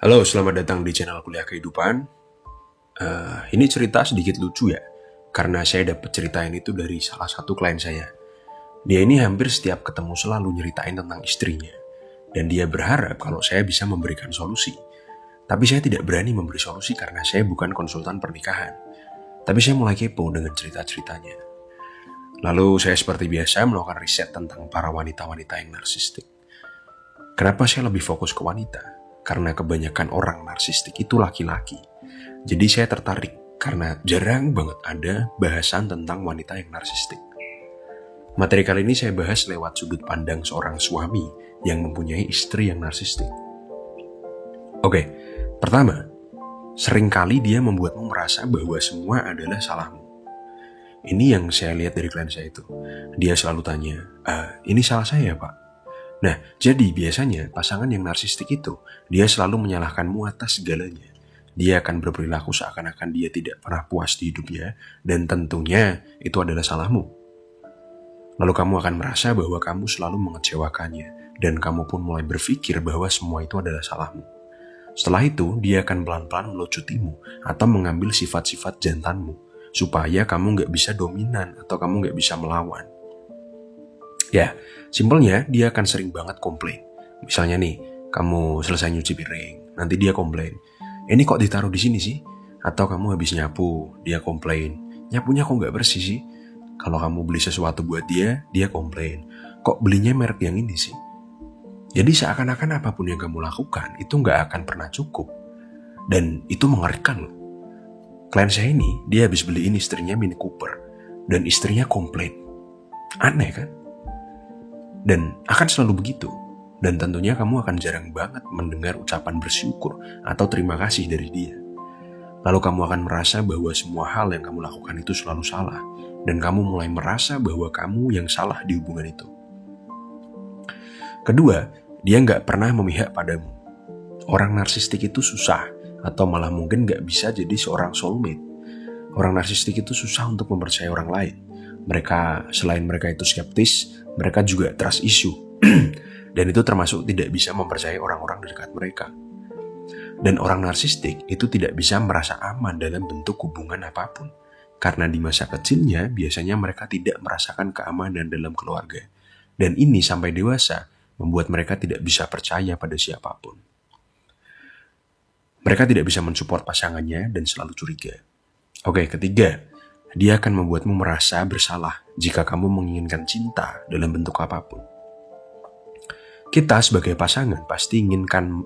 Halo, selamat datang di channel Kuliah Kehidupan. Ini cerita sedikit lucu ya, karena saya dapat cerita ini tuh dari salah satu klien saya. Dia ini hampir setiap ketemu selalu nyeritain tentang istrinya, dan dia berharap kalau saya bisa memberikan solusi. Tapi saya tidak berani memberi solusi karena saya bukan konsultan pernikahan. Tapi saya mulai kepo dengan cerita-ceritanya. Lalu saya seperti biasa melakukan riset tentang para wanita-wanita yang narsistik. Kenapa saya lebih fokus ke wanita? Karena kebanyakan orang narsistik itu laki-laki. Jadi saya tertarik karena jarang banget ada bahasan tentang wanita yang narsistik. Materi kali ini saya bahas lewat sudut pandang seorang suami yang mempunyai istri yang narsistik. Oke, pertama, seringkali dia membuatmu merasa bahwa semua adalah salahmu. Ini yang saya lihat dari klien saya itu. Dia selalu tanya, ini salah saya Pak? Nah, jadi biasanya pasangan yang narsistik itu, dia selalu menyalahkanmu atas segalanya. Dia akan berperilaku seakan-akan dia tidak pernah puas di hidupnya, dan tentunya itu adalah salahmu. Lalu kamu akan merasa bahwa kamu selalu mengecewakannya, dan kamu pun mulai berpikir bahwa semua itu adalah salahmu. Setelah itu, dia akan pelan-pelan melocutimu, atau mengambil sifat-sifat jantanmu, supaya kamu nggak bisa dominan, atau kamu nggak bisa melawan. Ya, simpelnya dia akan sering banget komplain. Misalnya nih, kamu selesai nyuci piring, nanti dia komplain. Ini kok ditaruh di sini sih? Atau kamu habis nyapu, dia komplain. Nyapunya kok nggak bersih sih? Kalau kamu beli sesuatu buat dia komplain. Kok belinya merek yang ini sih? Jadi seakan-akan apapun yang kamu lakukan itu nggak akan pernah cukup. Dan itu mengerikan loh. Klien saya ini, dia habis beliin istrinya Mini Cooper. Dan istrinya komplain. Aneh kan? Dan akan selalu begitu. Dan tentunya kamu akan jarang banget mendengar ucapan bersyukur atau terima kasih dari dia. Lalu kamu akan merasa bahwa semua hal yang kamu lakukan itu selalu salah. Dan kamu mulai merasa bahwa kamu yang salah di hubungan itu. Kedua, dia nggak pernah memihak padamu. Orang narsistik itu susah atau malah mungkin nggak bisa jadi seorang soulmate. Orang narsistik itu susah untuk mempercayai orang lain. Selain mereka itu skeptis, mereka juga trust issue. Dan itu termasuk tidak bisa mempercayai orang-orang di dekat mereka. Dan orang narsistik itu tidak bisa merasa aman dalam bentuk hubungan apapun. Karena di masa kecilnya biasanya mereka tidak merasakan keamanan dalam keluarga. Dan ini sampai dewasa membuat mereka tidak bisa percaya pada siapapun. Mereka tidak bisa mensupport pasangannya dan selalu curiga. Oke, ketiga, dia akan membuatmu merasa bersalah jika kamu menginginkan cinta dalam bentuk apapun. Kita sebagai pasangan pasti inginkan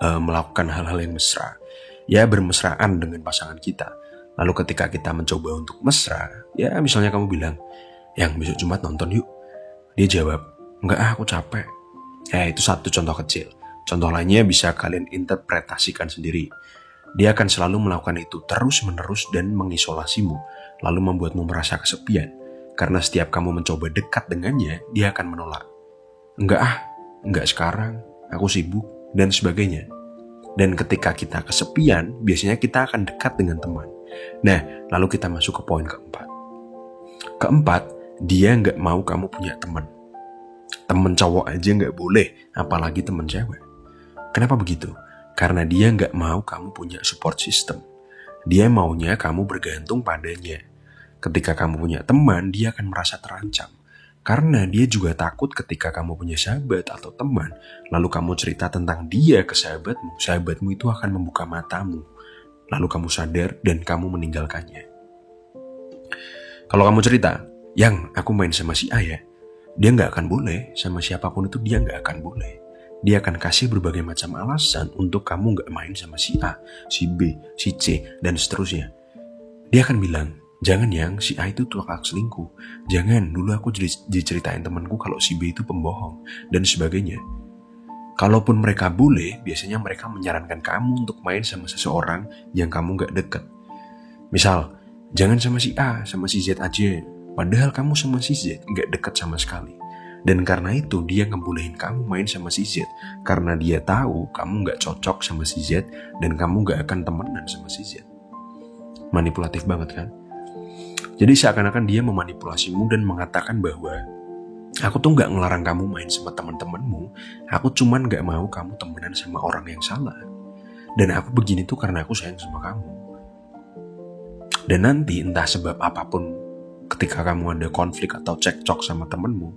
melakukan hal-hal yang mesra. Ya, bermesraan dengan pasangan kita. Lalu ketika kita mencoba untuk mesra, ya misalnya kamu bilang, yang besok Jumat nonton yuk. Dia jawab, enggak aku capek. Ya, itu satu contoh kecil. Contoh lainnya bisa kalian interpretasikan sendiri. Dia akan selalu melakukan itu terus-menerus dan mengisolasimu, lalu membuatmu merasa kesepian. Karena setiap kamu mencoba dekat dengannya, dia akan menolak. Enggak sekarang, aku sibuk, dan sebagainya. Dan ketika kita kesepian, biasanya kita akan dekat dengan teman. Nah, lalu kita masuk ke poin keempat. Keempat, dia nggak mau kamu punya teman. Teman cowok aja nggak boleh, apalagi teman cewek. Kenapa begitu? Karena dia nggak mau kamu punya support system. Dia maunya kamu bergantung padanya. Ketika kamu punya teman, dia akan merasa terancam. Karena dia juga takut ketika kamu punya sahabat atau teman, lalu kamu cerita tentang dia ke sahabatmu itu akan membuka matamu. Lalu kamu sadar dan kamu meninggalkannya. Kalau kamu cerita, yang aku main sama si A ya, dia nggak akan boleh, sama siapapun itu dia nggak akan boleh. Dia akan kasih berbagai macam alasan untuk kamu nggak main sama si A, si B, si C, dan seterusnya. Dia akan bilang, jangan yang si A itu tukang selingkuh. Jangan, dulu aku diceritain temanku kalau si B itu pembohong, dan sebagainya. Kalaupun mereka boleh, biasanya mereka menyarankan kamu untuk main sama seseorang yang kamu nggak deket. Misal, jangan sama si A, sama si Z aja. Padahal kamu sama si Z nggak deket sama sekali. Dan karena itu dia ngebolehin kamu main sama si Z. Karena dia tahu kamu gak cocok sama si Z. Dan kamu gak akan temenan sama si Z. Manipulatif banget kan? Jadi seakan-akan dia memanipulasimu dan mengatakan bahwa aku tuh gak ngelarang kamu main sama teman-temanmu. Aku cuman gak mau kamu temenan sama orang yang salah. Dan aku begini tuh karena aku sayang sama kamu. Dan nanti entah sebab apapun, ketika kamu ada konflik atau cekcok sama temenmu,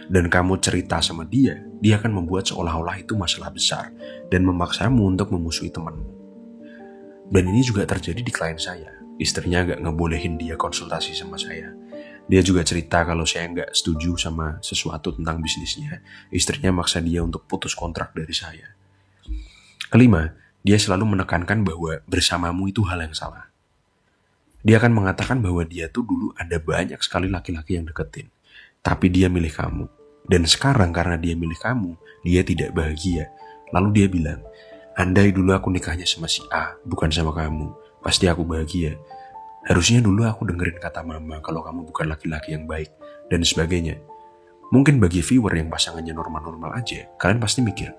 dan kamu cerita sama dia akan membuat seolah-olah itu masalah besar, dan memaksamu untuk memusuhi temanmu. Dan ini juga terjadi di klien saya. Istrinya gak ngebolehin dia konsultasi sama saya. Dia juga cerita kalau saya gak setuju sama sesuatu tentang bisnisnya. Istrinya maksa dia untuk putus kontrak dari saya. Kelima, dia selalu menekankan bahwa bersamamu itu hal yang salah. Dia akan mengatakan bahwa dia tuh dulu ada banyak sekali laki-laki yang deketin. Tapi dia milih kamu. Dan sekarang karena dia milih kamu, dia tidak bahagia. Lalu dia bilang, andai dulu aku nikahnya sama si A, bukan sama kamu, pasti aku bahagia. Harusnya dulu aku dengerin kata mama kalau kamu bukan laki-laki yang baik, dan sebagainya. Mungkin bagi viewer yang pasangannya normal-normal aja, kalian pasti mikir,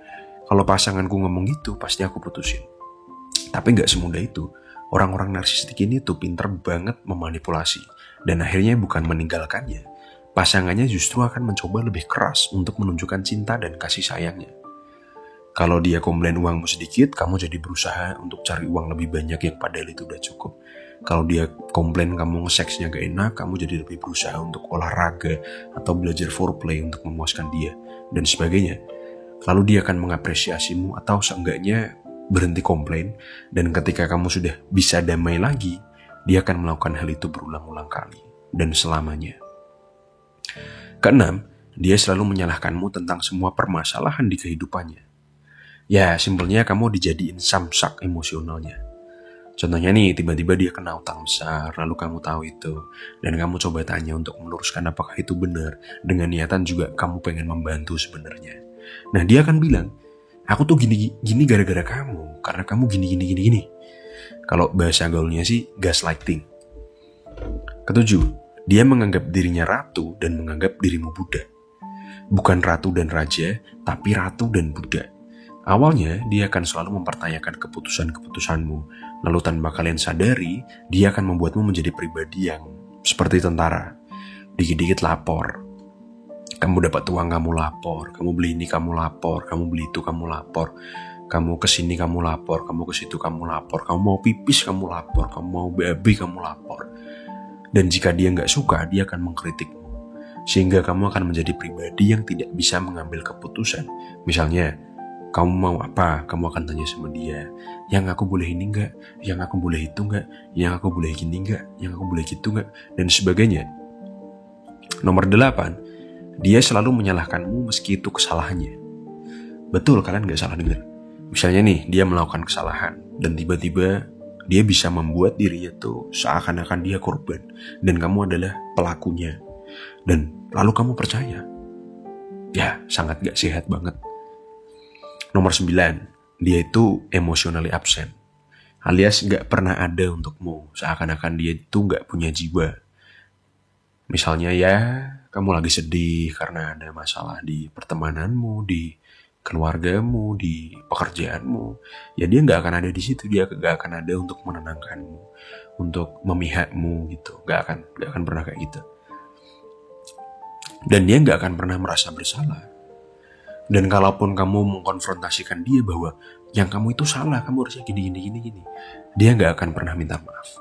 kalau pasanganku ngomong gitu, pasti aku putusin. Tapi gak semudah itu. Orang-orang narsistik ini tuh pinter banget memanipulasi. Dan akhirnya bukan meninggalkannya. Pasangannya justru akan mencoba lebih keras untuk menunjukkan cinta dan kasih sayangnya. Kalau dia komplain uangmu sedikit, kamu jadi berusaha untuk cari uang lebih banyak yang padahal itu udah cukup. Kalau dia komplain kamu seksnya gak enak, kamu jadi lebih berusaha untuk olahraga atau belajar foreplay untuk memuaskan dia, dan sebagainya. Lalu dia akan mengapresiasimu atau seenggaknya berhenti komplain, dan ketika kamu sudah bisa damai lagi, dia akan melakukan hal itu berulang-ulang kali dan selamanya. Keenam, dia selalu menyalahkanmu tentang semua permasalahan di kehidupannya. Ya, simpelnya kamu dijadiin samsak emosionalnya. Contohnya nih, tiba-tiba dia kena utang besar, lalu kamu tahu itu, dan kamu coba tanya untuk meluruskan apakah itu benar, dengan niatan juga kamu pengen membantu sebenarnya. Nah, dia akan bilang, aku tuh gini gara-gara kamu, karena kamu gini. Kalau bahasa gaulnya sih gaslighting. Ketujuh, dia menganggap dirinya ratu dan menganggap dirimu budak. Bukan ratu dan raja, tapi ratu dan budak. Awalnya, dia akan selalu mempertanyakan keputusan-keputusanmu, lalu tanpa kalian sadari, dia akan membuatmu menjadi pribadi yang seperti tentara. Dikit-dikit lapor. Kamu dapat uang, kamu lapor. Kamu beli ini, kamu lapor. Kamu beli itu, kamu lapor. Kamu kesini, kamu lapor. Kamu kesitu, kamu lapor. Kamu mau pipis, kamu lapor. Kamu mau BAB, kamu lapor. Dan jika dia nggak suka, dia akan mengkritikmu. Sehingga kamu akan menjadi pribadi yang tidak bisa mengambil keputusan. Misalnya, kamu mau apa? Kamu akan tanya sama dia. Yang aku boleh ini nggak? Yang aku boleh itu nggak? Yang aku boleh gini nggak? Yang aku boleh gitu nggak? Dan sebagainya. Nomor 8. Dia selalu menyalahkanmu meski itu kesalahannya. Betul, kalian gak salah dengar. Misalnya nih, dia melakukan kesalahan dan tiba-tiba dia bisa membuat dirinya tuh seakan-akan dia korban dan kamu adalah pelakunya. Dan lalu kamu percaya. Ya, sangat gak sehat banget. Nomor 9. Dia itu emotionally absent. Alias gak pernah ada untukmu. Seakan-akan dia itu gak punya jiwa. Misalnya ya, kamu lagi sedih karena ada masalah di pertemananmu, di keluargamu, di pekerjaanmu. Ya dia gak akan ada di situ, dia gak akan ada untuk menenangkanmu, untuk memihakmu gitu. Gak akan pernah kayak gitu. Dan dia gak akan pernah merasa bersalah. Dan kalaupun kamu mengkonfrontasikan dia bahwa yang kamu itu salah, kamu harusnya gini. Dia gak akan pernah minta maaf.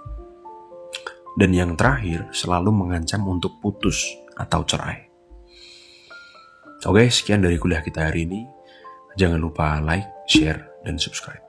Dan yang terakhir, selalu mengancam untuk putus atau cerai. Oke, sekian dari kuliah kita hari ini. Jangan lupa like, share, dan subscribe.